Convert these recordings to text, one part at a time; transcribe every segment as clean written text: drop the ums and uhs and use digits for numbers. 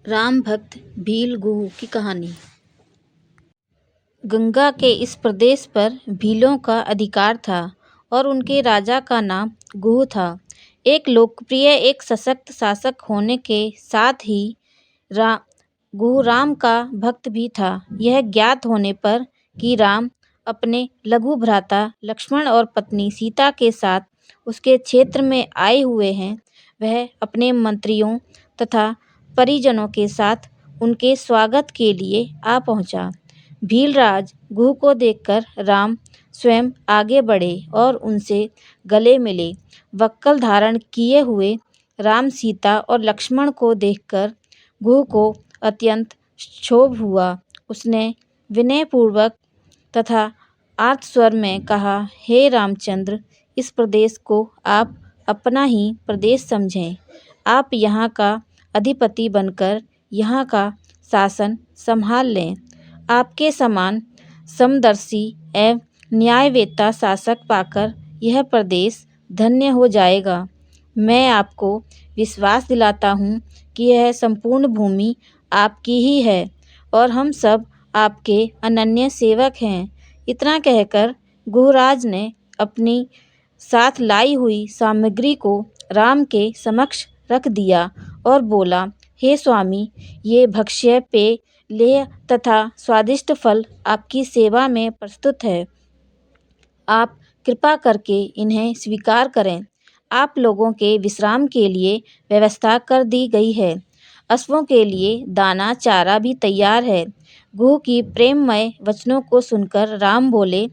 राम भक्त भील गुह की कहानी। गंगा के इस प्रदेश पर भीलों का अधिकार था और उनके राजा का नाम गुह था। एक लोकप्रिय एक सशक्त शासक होने के साथ ही गुह राम का भक्त भी था। यह ज्ञात होने पर कि राम अपने लघु भ्राता लक्ष्मण और पत्नी सीता के साथ उसके क्षेत्र में आए हुए हैं, वह अपने मंत्रियों तथा परिजनों के साथ उनके स्वागत के लिए आ पहुंचा। भीलराज गुह को देखकर राम स्वयं आगे बढ़े और उनसे गले मिले। वक्कल धारण किए हुए राम सीता और लक्ष्मण को देखकर गुह को अत्यंत क्षोभ हुआ। उसने विनयपूर्वक तथा आर्त स्वर में कहा, हे रामचंद्र, इस प्रदेश को आप अपना ही प्रदेश समझें। आप यहाँ का अधिपति बनकर यहाँ का शासन संभाल लें। आपके समान समदर्शी एवं न्यायवेत्ता शासक पाकर यह प्रदेश धन्य हो जाएगा। मैं आपको विश्वास दिलाता हूँ कि यह संपूर्ण भूमि आपकी ही है और हम सब आपके अनन्य सेवक हैं। इतना कहकर गुहराज ने अपनी साथ लाई हुई सामग्री को राम के समक्ष रख दिया और बोला, हे स्वामी, ये भक्ष्य पेय लेह तथा स्वादिष्ट फल आपकी सेवा में प्रस्तुत है। आप कृपा करके इन्हें स्वीकार करें। आप लोगों के विश्राम के लिए व्यवस्था कर दी गई है। अश्वों के लिए दाना चारा भी तैयार है। गुह की प्रेममय वचनों को सुनकर राम बोले,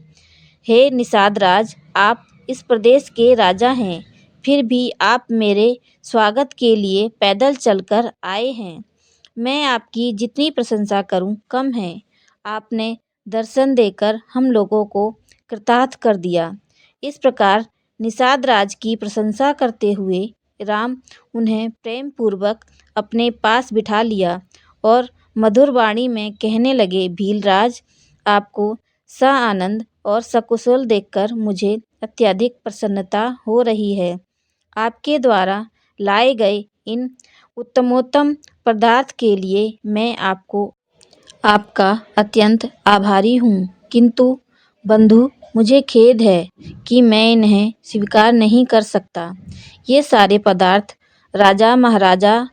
हे निषाद राज, आप इस प्रदेश के राजा हैं, फिर भी आप मेरे स्वागत के लिए पैदल चलकर आए हैं। मैं आपकी जितनी प्रशंसा करूं कम है। आपने दर्शन देकर हम लोगों को कृतार्थ कर दिया। इस प्रकार निषाद राज की प्रशंसा करते हुए राम उन्हें प्रेम पूर्वक अपने पास बिठा लिया और मधुर वाणी में कहने लगे, भीलराज, आपको सानंद और सकुशल देखकर मुझे अत्यधिक प्रसन्नता हो रही है। आपके द्वारा लाए गए इन उत्तमोत्तम पदार्थ के लिए मैं आपका अत्यंत आभारी हूँ, किंतु बंधु, मुझे खेद है कि मैं इन्हें स्वीकार नहीं कर सकता। ये सारे पदार्थ राजा महाराजा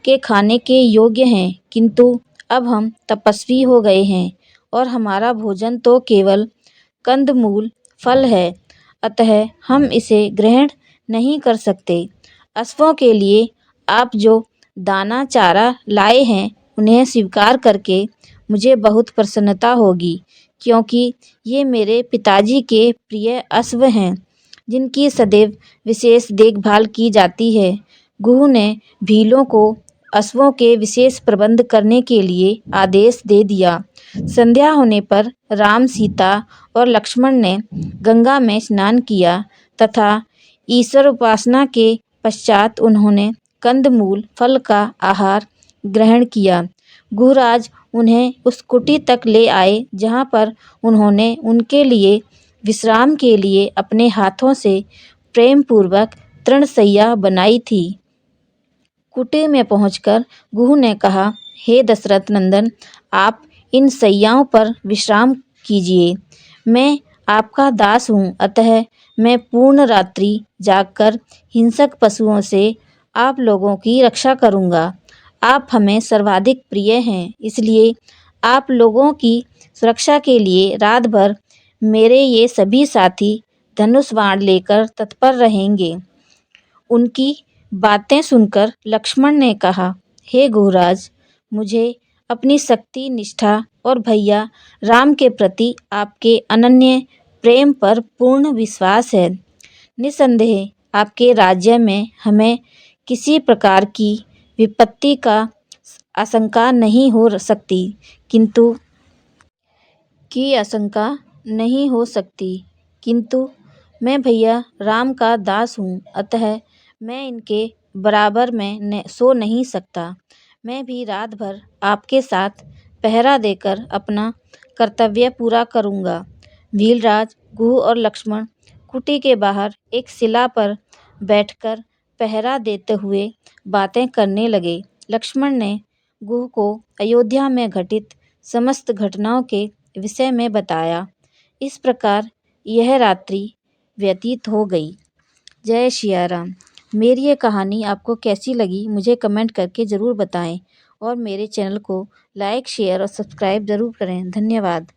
के खाने के योग्य हैं, किंतु अब हम तपस्वी हो गए हैं और हमारा भोजन तो केवल कंदमूल फल है, अतः हम इसे ग्रहण नहीं कर सकते। अश्वों के लिए आप जो दाना चारा लाए हैं उन्हें स्वीकार करके मुझे बहुत प्रसन्नता होगी, क्योंकि ये मेरे पिताजी के प्रिय अश्व हैं, जिनकी सदैव विशेष देखभाल की जाती है। गुह ने भीलों को अश्वों के विशेष प्रबंध करने के लिए आदेश दे दिया। संध्या होने पर राम, सीता और लक्ष्मण ने गंगा में स्नान किया तथा ईश्वर उपासना के पश्चात उन्होंने कंदमूल फल का आहार ग्रहण किया। गुहराज उन्हें उस कुटी तक ले आए जहाँ पर उन्होंने उनके लिए विश्राम के लिए अपने हाथों से प्रेम पूर्वक तृणशैया बनाई थी। कुटी में पहुंचकर गुह ने कहा, हे दशरथ नंदन, आप इन शैयाओं पर विश्राम कीजिए। मैं आपका दास हूँ, अतः मैं पूर्ण रात्रि जागकर हिंसक पशुओं से आप लोगों की रक्षा करूँगा। आप हमें सर्वाधिक प्रिय हैं, इसलिए आप लोगों की सुरक्षा के लिए रात भर मेरे ये सभी साथी धनुष बाण लेकर तत्पर रहेंगे। उनकी बातें सुनकर लक्ष्मण ने कहा, हे गुहराज, मुझे अपनी शक्ति, निष्ठा और भैया राम के प्रति आपके अनन्य प्रेम पर पूर्ण विश्वास है। निसंदेह आपके राज्य में हमें किसी प्रकार की विपत्ति का आशंका नहीं हो सकती, किंतु मैं भैया राम का दास हूँ, अतः मैं इनके बराबर में सो नहीं सकता। मैं भी रात भर आपके साथ पहरा देकर अपना कर्तव्य पूरा करूँगा। भीलराज, गुह और लक्ष्मण कुटी के बाहर एक शिला पर बैठकर पहरा देते हुए बातें करने लगे। लक्ष्मण ने गुह को अयोध्या में घटित समस्त घटनाओं के विषय में बताया। इस प्रकार यह रात्रि व्यतीत हो गई। जय सिया राम। मेरी ये कहानी आपको कैसी लगी मुझे कमेंट करके ज़रूर बताएं और मेरे चैनल को लाइक शेयर और सब्सक्राइब ज़रूर करें। धन्यवाद।